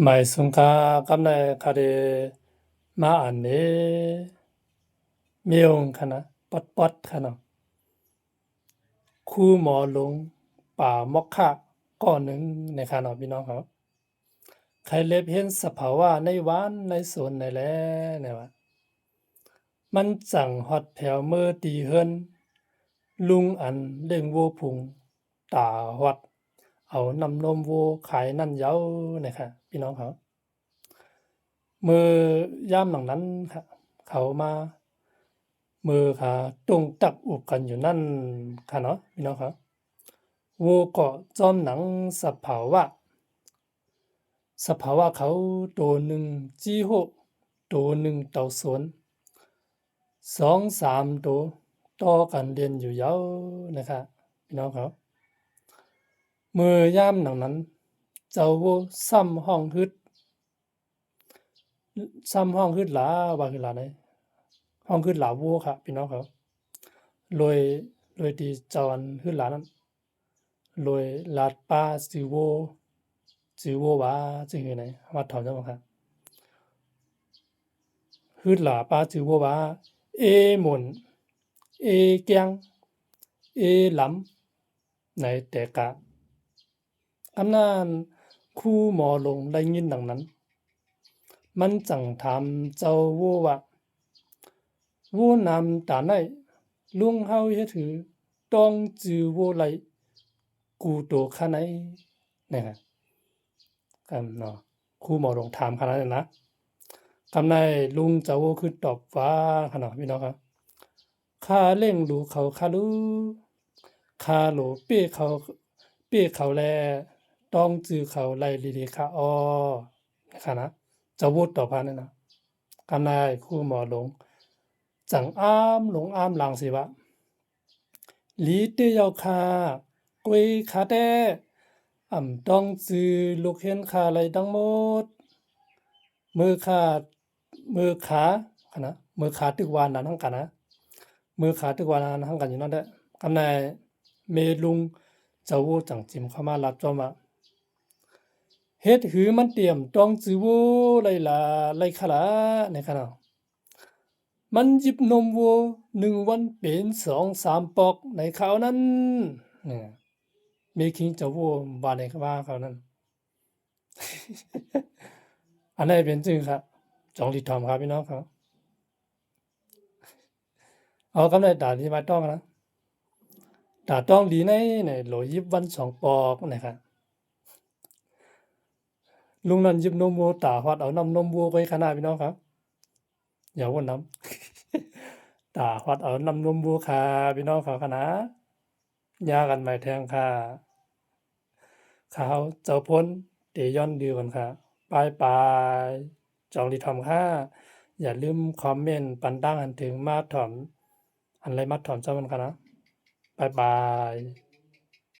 หมายสุงคากำในคาเดมาอันเนเมียงคณะปัดคณะคู่หมอลงป่ามอกคะก้อนหนึ่งในคณะพี่น้องครับใครเล็บเห็นสภาวะในหวานในสวนในแลเนี่ยว่ามันจังฮอดแถวเมื่อตีเฮินลุงอันเล่งโวพุงตาฮอดเอาน้ำนมโวขายนั่นเย้านะคะพี่น้องครับมือยามหลังนั้นค่ะเขามามือค่ะตรงตักอุบกันอยู่นั่นค่ะเนาะพี่น้องครับโวก็จอมหนังสภาวะเขาตัวหนึ่งจี้โหตัวหนึ่งเต่าสวนสองสามตัวต่อกันเรียนอยู่ยาวนะคะพี่น้องครับมือยามหนังนั้นเจ้าโวซ้ำห้องฮึดหลาว่าคือหลาไหนห้องฮึดหลาโวค่ะพี่น้องครับโดยโดยที่เจ้าอันฮึดหลานั้นโดยลาดป้าจือโวว่าจือไหนวัดถอนจังค่ะฮึดหลาป้าจือโวว่าเอหมุนเอเกียงเอหลำในแต่กะอำนาจคู่หมอลงได้ยินดังนั้นมันจังถามเจ้าโวว่าโวนำตาไหนลุงเฮาเฮ็ดถือต้องจือโวไหลกูโตคะไหนนะครับเนาะคู่หมอลงถามขนาดนั้นนะคำในลุงเจ้าโวคือตอบว่าขนาดพี่น้องครับข้าเร่งดูเขาข้ารู้ข้าโหลเป้เขาแลต้องจือเขาไล่ลีๆค่ะอ้อนะคะนะเจ้าโวตอบว่านั่นนะคำในคู่หมอลงจังอ้ามหลงอ้ามหลังสิวะ lý tư yào kha quay khá đe ẩm đong dư lục hiên kha lại đăng mốt mơ kha mơ khá khả na mơ khá tức hoàn là hăng cả na mơ khá tức hoàn là hăng cả như nó đấy cam này mê lung cháu vô chẳng chìm khá mà lạp cho mà hết hứมันเตรียมต้องจือโวเลยล่ะเลยค่ะล่ะในขณะมันหยิบนมวัว1 วันเป็น2-3ปอกในคราวนั้นเนี่ยมีคิงจะวัวว่าในว่าคราวนั้นอันนี้เป็นจริงครับจองหลีทอมครับพี่น้องครับเอากำไรด่าที่มาต้องนะด่าต้องดีในโหลยิบวัน2 ปอกนะครับลุงนั้นหยิบนมวัวตาฮอดเอาน้ำนมวัวไปขนาดพี่น้องครับอย่าว่าน้ำตาฮอดเอาน้ำนมวัวค่ะพี่น้องเขาขนาดยากันไม่แทงค่ะข่าวเจ้าพ้นเตย้อนดีกันค่ะบายบายจองดีทอมค่ะอย่าลืมคอมเมนต์ปันตั้งหันถึงมาถอมอันไรมาถอมเจ้ามันค่ะนะบายบาย